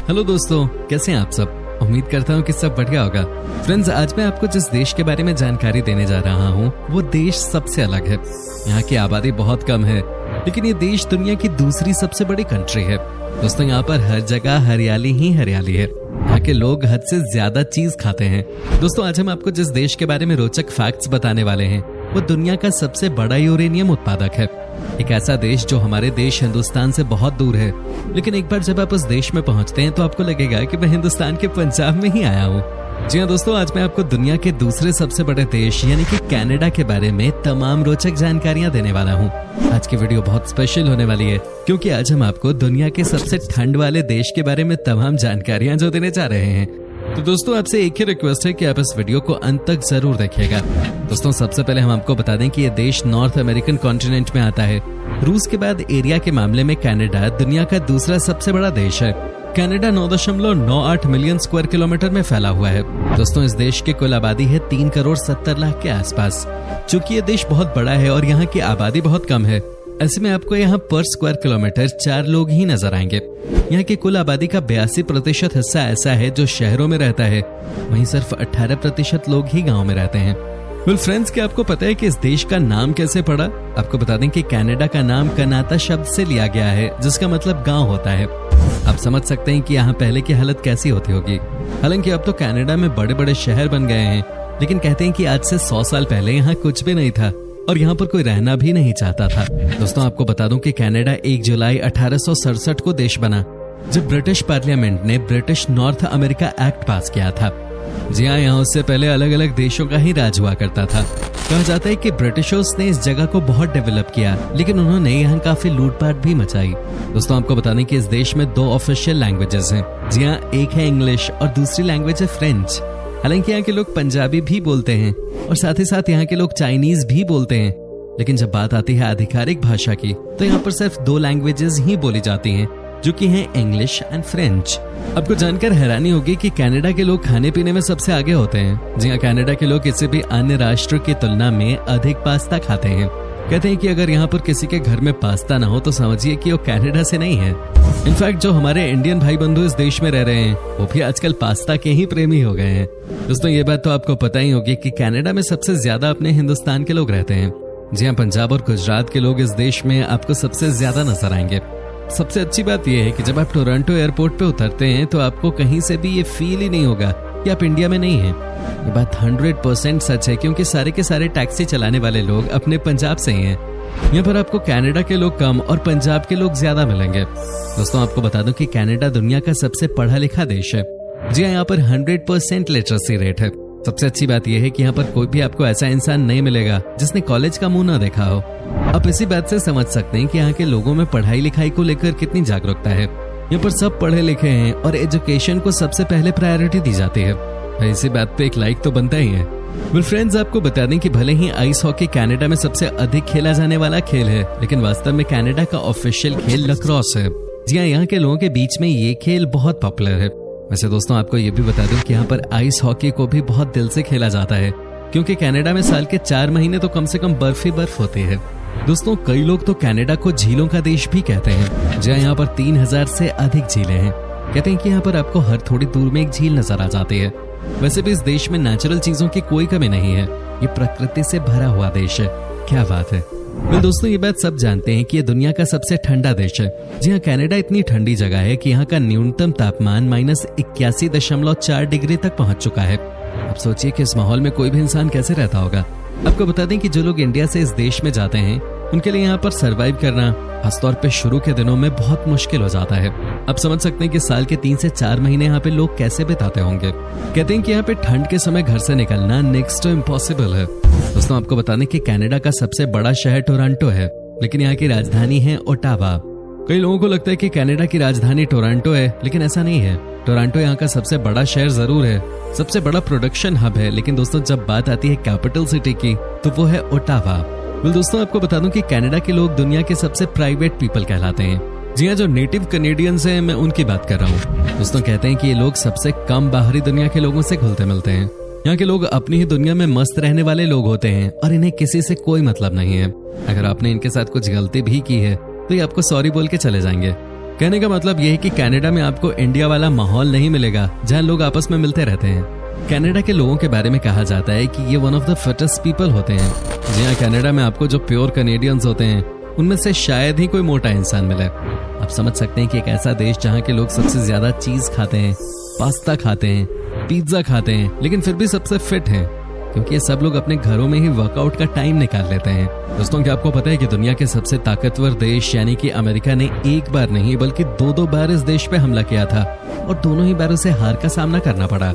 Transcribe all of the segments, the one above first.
Hello दोस्तों, कैसे हैं आप सब। उम्मीद करता हूँ कि सब बढ़िया होगा। फ्रेंड्स, आज मैं आपको जिस देश के बारे में जानकारी देने जा रहा हूँ वो देश सबसे अलग है। यहाँ की आबादी बहुत कम है, लेकिन ये देश दुनिया की दूसरी सबसे बड़ी कंट्री है। दोस्तों, यहाँ पर हर जगह हरियाली ही हरियाली है। यहाँ के लोग हद से ज्यादा चीज खाते हैं। दोस्तों, आज हम आपको जिस देश के बारे में रोचक फैक्ट्स बताने वाले हैं वो दुनिया का सबसे बड़ा यूरेनियम उत्पादक है। एक ऐसा देश जो हमारे देश हिंदुस्तान से बहुत दूर है, लेकिन एक बार जब आप उस देश में पहुंचते हैं तो आपको लगेगा कि मैं हिंदुस्तान के पंजाब में ही आया हूँ। जी हाँ दोस्तों, आज मैं आपको दुनिया के दूसरे सबसे बड़े देश यानी कि कनाडा के बारे में तमाम रोचक जानकारियां देने वाला हूँ। आज की वीडियो बहुत स्पेशल होने वाली है, क्योंकि आज हम आपको दुनिया के सबसे ठंड वाले देश के बारे में तमाम जानकारियां जो देने जा रहे हैं। तो दोस्तों, आपसे एक ही रिक्वेस्ट है कि आप इस वीडियो को अंत तक जरूर देखिएगा। दोस्तों, सबसे पहले हम आपको बता दें कि ये देश नॉर्थ अमेरिकन कॉन्टिनेंट में आता है। रूस के बाद एरिया के मामले में कनाडा दुनिया का दूसरा सबसे बड़ा देश है। कनाडा 9.98 मिलियन स्क्वायर किलोमीटर में फैला हुआ है। दोस्तों, इस देश की कुल आबादी है 3 करोड़ 70 लाख के आसपास। चूंकि ये देश बहुत बड़ा है और यहाँ की आबादी बहुत कम है, ऐसे में आपको यहाँ पर स्क्वायर किलोमीटर 4 लोग ही नजर आएंगे। यहाँ की कुल आबादी का 82% हिस्सा ऐसा है जो शहरों में रहता है, वहीं सिर्फ 18% लोग ही गाँव में रहते हैं। वेल फ्रेंड्स, क्या आपको पता है कि इस देश का नाम कैसे पड़ा? आपको बता दें कि कनाडा का नाम कनाता शब्द से लिया गया है, जिसका मतलब गांव होता है। आप समझ सकते हैं कि यहाँ पहले की हालत कैसी होती होगी। हालांकि अब तो कनाडा में बड़े बड़े शहर बन गए हैं, लेकिन कहते हैं कि आज से 100 साल पहले यहाँ कुछ भी नहीं था और यहाँ पर कोई रहना भी नहीं चाहता था। दोस्तों, आपको बता दूं कि कनाडा 1 जुलाई 1867 को देश बना, जब ब्रिटिश पार्लियामेंट ने ब्रिटिश नॉर्थ अमेरिका एक्ट पास किया था। जी हाँ, यहाँ उससे पहले अलग अलग देशों का ही राज हुआ करता था। कहा जाता है कि ब्रिटिशर्स ने इस जगह को बहुत डेवलप किया, लेकिन उन्होंने यहाँ काफी लूटपाट भी मचाई। दोस्तों, आपको बता दें कि इस देश में 2 ऑफिशियल लैंग्वेजेस हैं। जी हाँ, एक है इंग्लिश और दूसरी लैंग्वेज है फ्रेंच। हालांकि यहाँ के लोग पंजाबी भी बोलते हैं और साथ ही साथ यहाँ के लोग चाइनीज भी बोलते हैं, लेकिन जब बात आती है आधिकारिक भाषा की तो यहाँ पर सिर्फ 2 लैंग्वेजेस ही बोली जाती हैं, जो कि हैं इंग्लिश एंड फ्रेंच। आपको जानकर हैरानी होगी कि कनाडा के लोग खाने पीने में सबसे आगे होते हैं। जी हाँ, कनाडा के लोग किसी भी अन्य राष्ट्र की तुलना में अधिक पास्ता खाते हैं। कहते हैं कि अगर यहाँ पर किसी के घर में पास्ता ना हो तो समझिए कि वो कनाडा से नहीं है। इनफैक्ट जो हमारे इंडियन भाई बंधु इस देश में रह रहे हैं वो भी आजकल पास्ता के ही प्रेमी हो गए हैं। दोस्तों, ये बात तो आपको पता ही होगी कि कनाडा में सबसे ज्यादा अपने हिंदुस्तान के लोग रहते हैं। जी हाँ, पंजाब और गुजरात के लोग इस देश में आपको सबसे ज्यादा नजर आएंगे। सबसे अच्छी बात यह है कि जब आप टोरंटो एयरपोर्ट पे उतरते हैं तो आपको कहीं से भी ये फील ही नहीं होगा कि आप इंडिया में नहीं हैं। ये बात 100% सच है, क्योंकि सारे के सारे टैक्सी चलाने वाले लोग अपने पंजाब से ही हैं। यहाँ पर आपको कनाडा के लोग कम और पंजाब के लोग ज्यादा मिलेंगे। दोस्तों, आपको बता दूं कि कनाडा दुनिया का सबसे पढ़ा लिखा देश है। जी हाँ, यहाँ पर 100% लिटरेसी रेट है। सबसे अच्छी बात यह है कि यहाँ पर कोई भी आपको ऐसा इंसान नहीं मिलेगा जिसने कॉलेज का मुंह ना देखा हो। आप इसी बात से समझ सकते हैं कि यहाँ के लोगों में पढ़ाई लिखाई को लेकर कितनी जागरूकता है। यहाँ पर सब पढ़े लिखे हैं और एजुकेशन को सबसे पहले प्रायोरिटी दी जाती है। इसी बात पे एक लाइक तो बनता ही है। वेल फ्रेंड्स, आपको बता दें कि भले ही आइस हॉकी कनाडा में सबसे अधिक खेला जाने वाला खेल है, लेकिन वास्तव में कनाडा का ऑफिशियल खेल लैक्रोस है। जी हाँ, यहाँ के लोगों के बीच में ये खेल बहुत पॉपुलर है। वैसे दोस्तों, आपको ये भी बता दूं कि यहाँ पर आइस हॉकी को भी बहुत दिल से खेला जाता है, क्योंकि कनाडा में साल के 4 महीने तो कम से कम बर्फ ही बर्फ होती है। दोस्तों, कई लोग तो कनाडा को झीलों का देश भी कहते हैं। जहाँ यहाँ पर 3000 से अधिक झीलें हैं। कहते हैं कि यहाँ पर आपको हर थोड़ी दूर में एक झील नजर आ जाती है। वैसे भी इस देश में नेचुरल चीजों की कोई कमी नहीं है। ये प्रकृति से भरा हुआ देश है। क्या बात है। वेल दोस्तों, ये बात सब जानते हैं कि ये दुनिया का सबसे ठंडा देश है। जी हाँ, कनाडा इतनी ठंडी जगह है कि यहाँ का न्यूनतम तापमान -81.4 डिग्री तक पहुंच चुका है। अब सोचिए कि इस माहौल में कोई भी इंसान कैसे रहता होगा। आपको बता दें कि जो लोग इंडिया से इस देश में जाते हैं उनके लिए यहाँ पर सरवाइव करना खासतौर पे शुरू के दिनों में बहुत मुश्किल हो जाता है। आप समझ सकते हैं कि साल के 3 से 4 महीने यहाँ पे लोग कैसे बिताते होंगे। कहते हैं कि यहाँ पे ठंड के समय घर से निकलना नेक्स्ट टू इम्पॉसिबल है। दोस्तों, आपको बता दें कि कनाडा का सबसे बड़ा शहर टोरंटो है, लेकिन यहाँ की राजधानी है ओटावा। कई लोगों को लगता है कि कनाडा की राजधानी टोरंटो है, लेकिन ऐसा नहीं है। टोरंटो यहाँ का सबसे बड़ा शहर जरूर है, सबसे बड़ा प्रोडक्शन हब है, लेकिन दोस्तों जब बात आती है कैपिटल सिटी की तो वो है ओटावा। वेल दोस्तों, आपको बता दूं कि कनाडा के लोग दुनिया के सबसे प्राइवेट पीपल कहलाते हैं। जी हाँ, जो नेटिव कनेडियंस हैं मैं उनकी बात कर रहा हूँ। दोस्तों, कहते हैं कि ये लोग सबसे कम बाहरी दुनिया के लोगों से घुलते मिलते हैं। यहाँ के लोग अपनी ही दुनिया में मस्त रहने वाले लोग होते हैं और इन्हें किसी से कोई मतलब नहीं है। अगर आपने इनके साथ कुछ गलती भी की है तो ये आपको सॉरी बोल के चले जाएंगे। कहने का मतलब यह है कि कनाडा में आपको इंडिया वाला माहौल नहीं मिलेगा जहां लोग आपस में मिलते रहते हैं। कनाडा के लोगों के बारे में कहा जाता है कि ये one of the fittest people होते हैं। जी हाँ, कनाडा में आपको जो प्योर कनेडियंस होते हैं उनमें से शायद ही कोई मोटा इंसान मिले। आप समझ सकते हैं कि एक ऐसा देश जहाँ के लोग सबसे ज्यादा चीज खाते हैं, पास्ता खाते हैं, पिज्जा खाते हैं, लेकिन फिर भी सबसे फिट हैं, क्योंकि ये सब लोग अपने घरों में ही वर्कआउट का टाइम निकाल लेते हैं। दोस्तों, क्या आपको पता है कि दुनिया के सबसे ताकतवर देश यानी कि अमेरिका ने एक बार नहीं बल्कि दो बार इस देश पे हमला किया था और दोनों ही बार उसे हार का सामना करना पड़ा।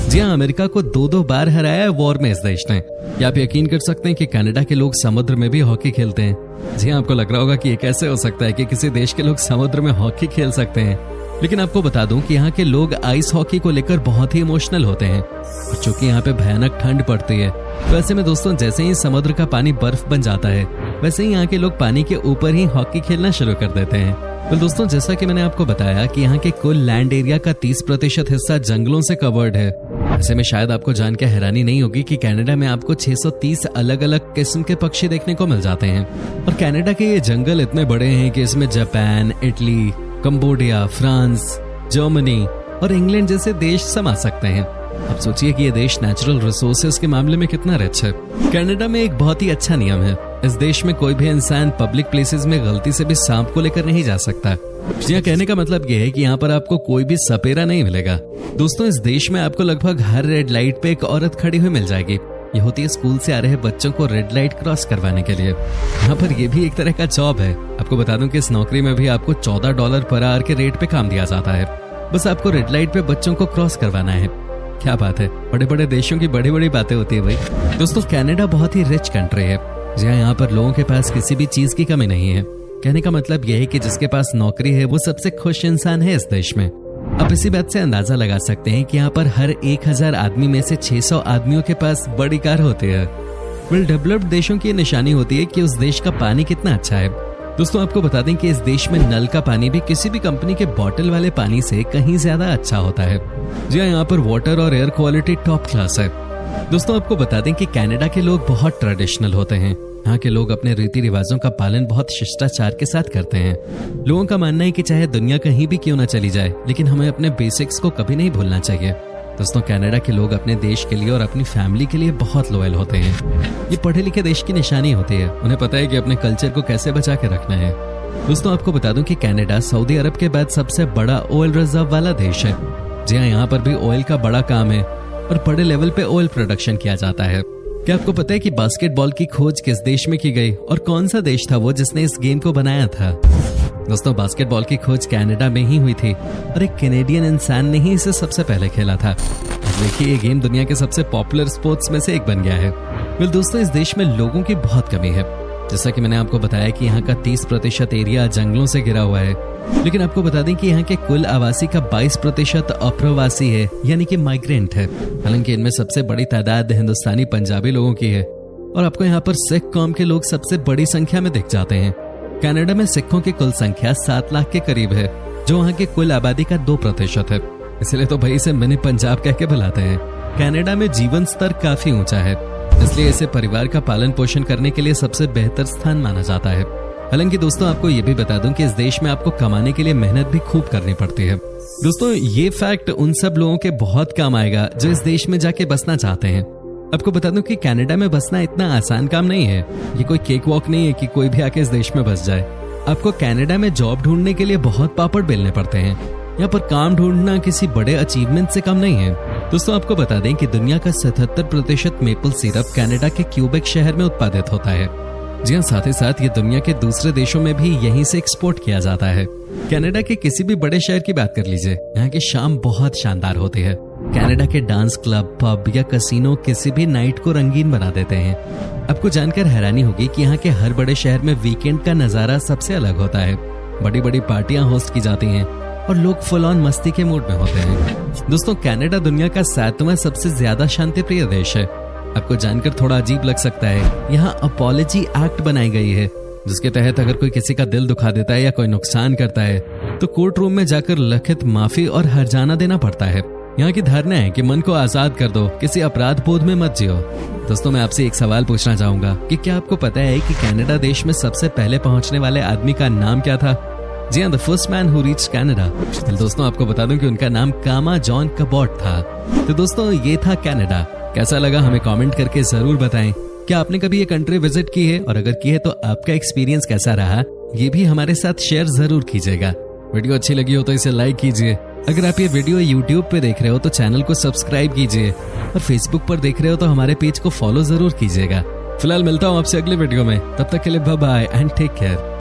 जी हाँ, अमेरिका को दो बार हराया है वॉर में इस देश ने। क्या आप यकीन कर सकते हैं कि कनाडा के लोग समुद्र में भी हॉकी खेलते हैं? जी हाँ, आपको लग रहा होगा कि ये कैसे हो सकता है कि किसी देश के लोग समुद्र में हॉकी खेल सकते हैं, लेकिन आपको बता दूं कि यहाँ के लोग आइस हॉकी को लेकर बहुत ही इमोशनल होते हैं। और चूंकि यहाँ पे भयानक ठंड पड़ती है, तो ऐसे में दोस्तों जैसे ही समुद्र का पानी बर्फ बन जाता है, वैसे ही यहाँ के लोग पानी के ऊपर ही हॉकी खेलना शुरू कर देते हैं। तो दोस्तों, जैसा कि मैंने आपको बताया कि यहाँ के कुल लैंड एरिया का 30% हिस्सा जंगलों से कवर्ड है। ऐसे में शायद आपको जान के हैरानी नहीं होगी कि कनाडा में आपको 630 अलग अलग किस्म के पक्षी देखने को मिल जाते हैं। और कनाडा के ये जंगल इतने बड़े हैं कि इसमें Japan, Italy, Cambodia, France, Germany और इंग्लैंड जैसे देश समा सकते हैं। अब सोचिए कि ये देश नेचुरल रिसोर्सेज के मामले में कितना रिच है। कनाडा में एक बहुत ही अच्छा नियम है, इस देश में कोई भी इंसान पब्लिक प्लेसेस में गलती से भी सांप को लेकर नहीं जा सकता। यहाँ कहने का मतलब ये है कि यहाँ पर आपको कोई भी सपेरा नहीं मिलेगा। दोस्तों, इस देश में आपको लगभग हर रेड लाइट पे एक औरत खड़ी हुई मिल जाएगी। ये होती है स्कूल से आ रहे बच्चों को रेड लाइट क्रॉस करवाने के लिए। यहाँ पर ये भी एक तरह का जॉब है। आपको बता दूं कि इस नौकरी में भी आपको $14 पर आवर के रेट पे काम दिया जाता है। बस आपको रेड लाइट पे बच्चों को क्रॉस करवाना है। क्या बात है, बड़े बड़े देशों की बड़ी बड़ी बातें होती है भाई। दोस्तों, कनाडा बहुत ही रिच कंट्री है। यहाँ पर लोगों के पास किसी भी चीज की कमी नहीं है। कहने का मतलब यह है कि जिसके पास नौकरी है वो सबसे खुश इंसान है इस देश में। आप इसी बात से अंदाजा लगा सकते हैं कि यहाँ पर हर 1000 आदमी में से 600 आदमियों के पास बड़ी कार होती है। वेल डेवलप्ड देशों की निशानी होती है कि उस देश का पानी कितना अच्छा है। दोस्तों, आपको बता दें कि इस देश में नल का पानी भी किसी भी कंपनी के बॉटल वाले पानी से कहीं ज्यादा अच्छा होता है। जी हाँ, यहाँ पर वाटर और एयर क्वालिटी टॉप क्लास है। दोस्तों, आपको बता दें कि कनाडा के लोग बहुत ट्रेडिशनल होते हैं। यहाँ के लोग अपने रीति रिवाजों का पालन बहुत शिष्टाचार के साथ करते हैं। लोगों का मानना है कि चाहे दुनिया कहीं भी क्यों ना चली जाए, लेकिन हमें अपने बेसिक्स को कभी नहीं भूलना चाहिए। दोस्तों, कनाडा के लोग अपने देश के लिए और अपनी फैमिली के लिए बहुत लॉयल होते हैं। ये पढ़े लिखे देश की निशानी होती है। उन्हें पता है कि अपने कल्चर को कैसे बचा के रखना है। दोस्तों, आपको बता दूं कि कनाडा सऊदी अरब के बाद सबसे बड़ा ऑयल रिजर्व वाला देश है। जी हाँ, यहाँ पर भी ऑयल का बड़ा काम है और बड़े लेवल पे ऑयल प्रोडक्शन किया जाता है। क्या आपको पता है कि बास्केटबॉल की खोज किस देश में की गई और कौन सा देश था वो जिसने इस गेम को बनाया था? दोस्तों, बास्केटबॉल की खोज कनाडा में ही हुई थी और एक कैनेडियन इंसान ने ही इसे सबसे पहले खेला था। देखिए, ये गेम दुनिया के सबसे पॉपुलर स्पोर्ट्स में से एक बन गया है। वेल दोस्तों, इस देश में लोगों की बहुत कमी है। जैसा कि मैंने आपको बताया कि यहाँ का 30% एरिया जंगलों से घिरा हुआ है, लेकिन आपको बता दें कि यहाँ के कुल आवासी का 22% अप्रवासी है, यानी कि माइग्रेंट है। हालांकि इनमें सबसे बड़ी तादाद हिंदुस्तानी पंजाबी लोगों की है और आपको यहाँ पर सिख कौम के लोग सबसे बड़ी संख्या में दिख जाते हैं। कनाडा में सिखों की कुल संख्या 7 लाख के करीब है, जो वहाँ की कुल आबादी का 2% है। इसलिए तो भाई इसे मिनी पंजाब कह के बुलाते हैं। कनाडा में जीवन स्तर काफी ऊंचा है, इसलिए इसे परिवार का पालन पोषण करने के लिए सबसे बेहतर स्थान माना जाता है। हालांकि दोस्तों, आपको ये भी बता दूं कि इस देश में आपको कमाने के लिए मेहनत भी खूब करनी पड़ती है। दोस्तों, ये फैक्ट उन सब लोगों के बहुत काम आएगा जो इस देश में जाके बसना चाहते हैं। आपको बता दूं कि कनाडा में बसना इतना आसान काम नहीं है। ये कोई केक वॉक नहीं है कि कोई भी आके इस देश में बस जाए। आपको कनाडा में जॉब ढूंढने के लिए बहुत पापड़ बेलने पड़ते हैं। यहाँ पर काम ढूंढना किसी बड़े अचीवमेंट से कम नहीं है। दोस्तों, आपको बता दें कि दुनिया का 77% मेपल सिरप कनाडा के क्यूबेक शहर में उत्पादित होता है। जी हाँ, साथ ही साथ ये दुनिया के दूसरे देशों में भी यहीं से एक्सपोर्ट किया जाता है। कनाडा के किसी भी बड़े शहर की बात कर लीजिए, यहाँ की शाम बहुत शानदार होती है। कनाडा के डांस क्लब, पब या कैसीनो किसी भी नाइट को रंगीन बना देते हैं। आपको जानकर हैरानी होगी कि यहाँ के हर बड़े शहर में वीकेंड का नजारा सबसे अलग होता है। बड़ी बड़ी पार्टियां होस्ट की जाती हैं और लोग फुल ऑन मस्ती के मूड में होते हैं। दोस्तों, कनाडा दुनिया का 7वां सबसे ज्यादा शांतिप्रिय देश है। आपको जानकर थोड़ा अजीब लग सकता है, यहाँ अपॉलजी एक्ट बनाई गई है, जिसके तहत अगर कोई किसी का दिल दुखा देता है या कोई नुकसान करता है तो कोर्ट रूम में जाकर लिखित माफी और हर्जाना देना पड़ता है। यहाँ की धारणा है कि मन को आजाद कर दो, किसी अपराध बोध में मत जियो। दोस्तों, मैं आपसे एक सवाल पूछना चाहूंगा कि क्या आपको पता है कि कनाडा देश में सबसे पहले पहुंचने वाले आदमी का नाम क्या था? जी हाँ, the first man who reached Canada. दोस्तों आपको बता दूं कि उनका नाम कामा जॉन कबॉट था। तो दोस्तों ये था कनाडा। कैसा लगा हमें कमेंट करके जरूर बताएं। क्या आपने कभी ये कंट्री विजिट की है, और अगर की है तो आपका एक्सपीरियंस कैसा रहा, ये भी हमारे साथ शेयर जरूर कीजिएगा। वीडियो अच्छी लगी हो तो इसे लाइक कीजिए। अगर आप ये वीडियो यूट्यूब पे देख रहे हो तो चैनल को सब्सक्राइब कीजिए, और फेसबुक पर देख रहे हो तो हमारे पेज को फॉलो जरूर कीजिएगा। फिलहाल मिलता हूँ आपसे अगले वीडियो में, तब तक के लिए bye bye and take care.